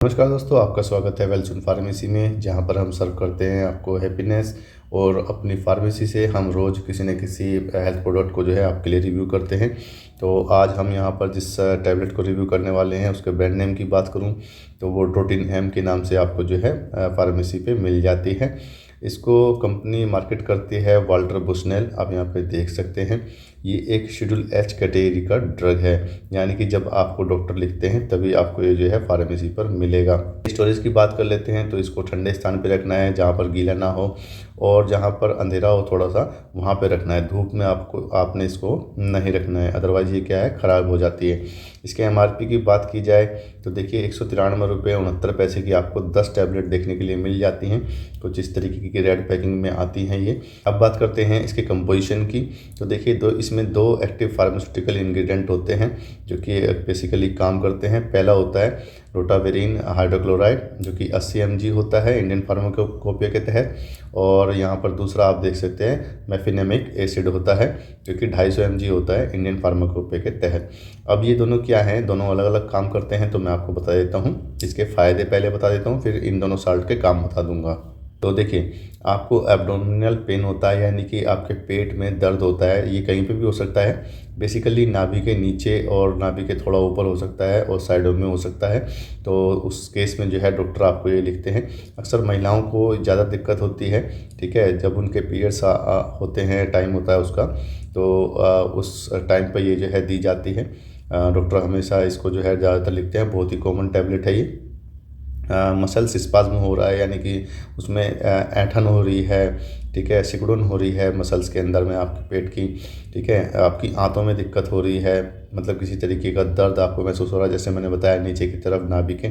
नमस्कार दोस्तों, आपका स्वागत है वेलसुन फार्मेसी में, जहां पर हम सर्व करते हैं आपको हैप्पीनेस। और अपनी फार्मेसी से हम रोज़ किसी न किसी हेल्थ प्रोडक्ट को जो है आपके लिए रिव्यू करते हैं। तो आज हम यहां पर जिस टैबलेट को रिव्यू करने वाले हैं उसके ब्रांड नेम की बात करूं तो वो ड्रोटिन एम के नाम से आपको जो है फार्मेसी पे मिल जाती है। इसको कंपनी मार्केट करती है वाल्टर बुशनेल, आप यहाँ पे देख सकते हैं। ये एक शेड्यूल एच कैटेगरी का ड्रग है, यानी कि जब आपको डॉक्टर लिखते हैं तभी आपको ये जो है फार्मेसी पर मिलेगा। स्टोरेज की बात कर लेते हैं तो इसको ठंडे स्थान पे रखना है जहाँ पर गीला ना हो, और जहाँ पर अंधेरा हो थोड़ा सा वहाँ पे रखना है। धूप में आपने इसको नहीं रखना है, अदरवाइज़ ये क्या है ख़राब हो जाती है। इसके एमआरपी की बात की जाए तो देखिए 193 रुपये 69 पैसे की आपको 10 टैबलेट देखने के लिए मिल जाती हैं। कुछ इस तरीके की रेड पैकिंग में आती हैं ये। अब बात करते हैं इसके कंपोजिशन की। तो देखिए इसमें दो एक्टिव फार्मास्यूटिकल इंग्रेडिएंट होते हैं जो कि बेसिकली काम करते हैं। पहला होता है रोटावेरिन हाइड्रोक्लोराइड जो कि 80 mg होता है इंडियन फार्माकोपिया के तहत, और यहाँ पर दूसरा आप देख सकते हैं मेफिनेमिक एसिड होता है जो कि 250 mg होता है इंडियन फार्माकोपिया के तहत। अब ये दोनों क्या हैं, दोनों अलग अलग काम करते हैं, तो मैं आपको बता देता हूँ। इसके फ़ायदे पहले बता देता हूँ, फिर इन दोनों साल्ट के काम बता दूंगा। तो देखिए, आपको एब्डोमिनल पेन होता है, यानी कि आपके पेट में दर्द होता है, ये कहीं पे भी हो सकता है। बेसिकली नाभि के नीचे और नाभि के थोड़ा ऊपर हो सकता है और साइडों में हो सकता है। तो उस केस में जो है डॉक्टर आपको ये लिखते हैं। अक्सर महिलाओं को ज़्यादा दिक्कत होती है, ठीक है, जब उनके पीरियड्स होते हैं, टाइम होता है उसका, तो उस टाइम पर ये जो है दी जाती है। डॉक्टर हमेशा इसको जो है ज़्यादातर लिखते हैं। बहुत ही कॉमन टैबलेट है ये। मसल्स स्पाज्म हो रहा है, यानी कि उसमें ऐंठन हो रही है, ठीक है, सिकुड़न हो रही है मसल्स के अंदर में आपके पेट की, ठीक है, आपकी आंतों में दिक्कत हो रही है, मतलब किसी तरीके का दर्द आपको महसूस हो रहा है, जैसे मैंने बताया नीचे की तरफ नाभि के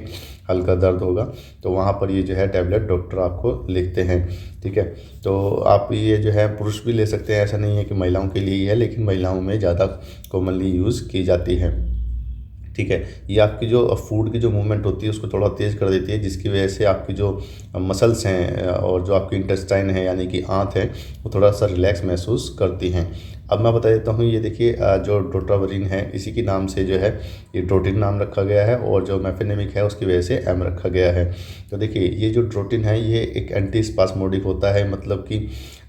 हल्का दर्द होगा, तो वहाँ पर ये जो है टैबलेट डॉक्टर आपको लिखते हैं, ठीक है। तो आप ये जो है पुरुष भी ले सकते हैं, ऐसा नहीं है कि महिलाओं के लिए ही है, लेकिन महिलाओं में ज़्यादा कॉमनली यूज़ की जाती है, ठीक है। ये आपकी जो फूड की जो मूवमेंट होती है उसको थोड़ा तेज़ कर देती है, जिसकी वजह से आपकी जो मसल्स हैं और जो आपकी इंटेस्टाइन है यानी कि आंत है वो थोड़ा सा रिलैक्स महसूस करती हैं। अब मैं बता देता हूँ, ये देखिए जो ड्रोटावरिन है इसी के नाम से जो है ये ड्रोटिन नाम रखा गया है, और जो मेफिनेमिक है उसकी वजह से एम रखा गया है। तो देखिए ये जो ड्रोटिन है ये एक एंटी स्पास्मोडिक होता है, मतलब कि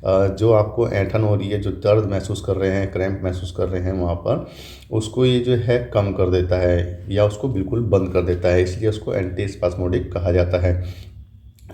जो आपको ऐंठन हो रही है, जो दर्द महसूस कर रहे हैं, क्रैम्प महसूस कर रहे हैं वहाँ पर, उसको ये जो है कम कर देता है या उसको बिल्कुल बंद कर देता है, इसलिए उसको एंटी स्पास्मोडिक कहा जाता है।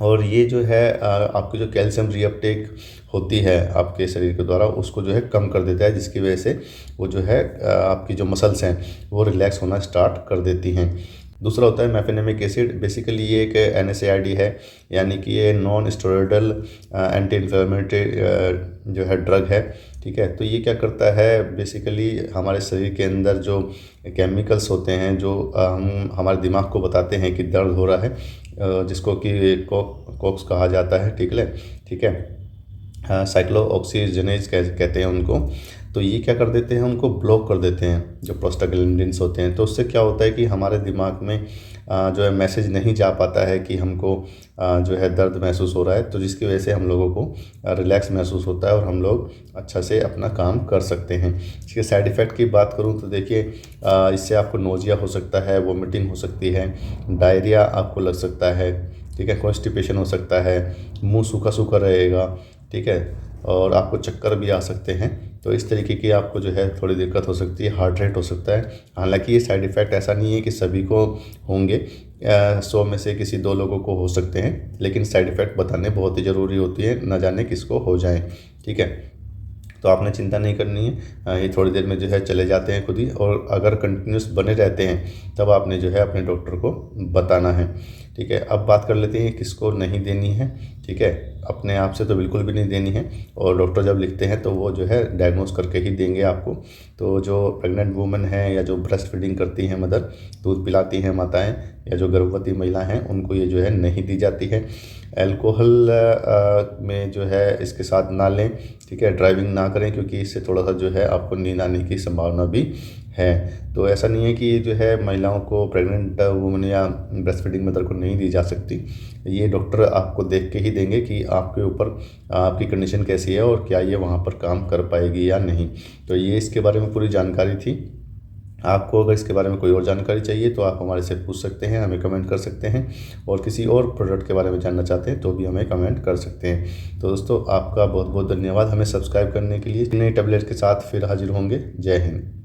और ये जो है आपकी जो कैल्शियम रीअपटेक होती है आपके शरीर के द्वारा उसको जो है कम कर देता है, जिसकी वजह से वो जो है आपकी जो मसल्स हैं वो रिलैक्स होना स्टार्ट कर देती हैं। दूसरा होता है मेफिनेमिक एसिड। बेसिकली ये एक NSAID है, यानी कि ये नॉन स्टेरॉयडल एंटी इन्फ्लेमेटरी जो है ड्रग है, ठीक है। तो ये क्या करता है, बेसिकली हमारे शरीर के अंदर जो केमिकल्स होते हैं जो हम हमारे दिमाग को बताते हैं कि दर्द हो रहा है, जिसको कि कॉक्स कहा जाता है, ठीक है, साइक्लोऑक्सीजनेज कहते हैं उनको। तो ये क्या कर देते हैं, उनको ब्लॉक कर देते हैं जो प्रोस्टाग्लैंडिन्स होते हैं। तो उससे क्या होता है कि हमारे दिमाग में जो है मैसेज नहीं जा पाता है कि हमको जो है दर्द महसूस हो रहा है, तो जिसकी वजह से हम लोगों को रिलैक्स महसूस होता है और हम लोग अच्छा से अपना काम कर सकते हैं। इसके साइड इफ़ेक्ट की बात करूं तो देखिए इससे आपको नोजिया हो सकता है, वोमिटिंग हो सकती है, डायरिया आपको लग सकता है, ठीक है, कॉन्स्टिपेशन हो सकता है, मुंह सूखा सूखा रहेगा, ठीक है, और आपको चक्कर भी आ सकते हैं। तो इस तरीके की आपको जो है थोड़ी दिक्कत हो सकती है, हार्ट रेट हो सकता है। हालांकि ये साइड इफ़ेक्ट ऐसा नहीं है कि सभी को होंगे, 100 में से किसी 2 लोगों को हो सकते हैं, लेकिन साइड इफ़ेक्ट बताने बहुत ही ज़रूरी होती है, न जाने किसको हो जाए, ठीक है। तो आपने चिंता नहीं करनी है, ये थोड़ी देर में जो है चले जाते हैं खुद ही, और अगर कंटिन्यूस बने रहते हैं तब आपने जो है अपने डॉक्टर को बताना है, ठीक है। अब बात कर लेते हैं किसको नहीं देनी है, ठीक है। अपने आप से तो बिल्कुल भी नहीं देनी है, और डॉक्टर जब लिखते हैं तो वो जो है डायग्नोस करके ही देंगे आपको। तो जो प्रेग्नेंट वूमेन है या जो ब्रेस्ट फीडिंग करती हैं मदर, दूध पिलाती हैं माताएं, या जो गर्भवती महिला हैं उनको ये जो है नहीं दी जाती है। अल्कोहल में जो है इसके साथ ना लें, ठीक है। ड्राइविंग ना करें क्योंकि इससे थोड़ा सा जो है आपको नींद आने की संभावना भी है। तो ऐसा नहीं है कि ये जो है महिलाओं को, प्रेग्नेंट वुमन या ब्रेस्ट फीडिंग मदर को नहीं दी जा सकती। ये डॉक्टर आपको देख के ही देंगे कि आपके ऊपर आपकी कंडीशन कैसी है और क्या ये वहाँ पर काम कर पाएगी या नहीं। तो ये इसके बारे में पूरी जानकारी थी। आपको अगर इसके बारे में कोई और जानकारी चाहिए तो आप हमारे से पूछ सकते हैं, हमें कमेंट कर सकते हैं, और किसी और प्रोडक्ट के बारे में जानना चाहते हैं तो भी हमें कमेंट कर सकते हैं। तो दोस्तों, आपका बहुत बहुत धन्यवाद हमें सब्सक्राइब करने के लिए। नई टैबलेट के साथ फिर हाजिर होंगे। जय हिंद।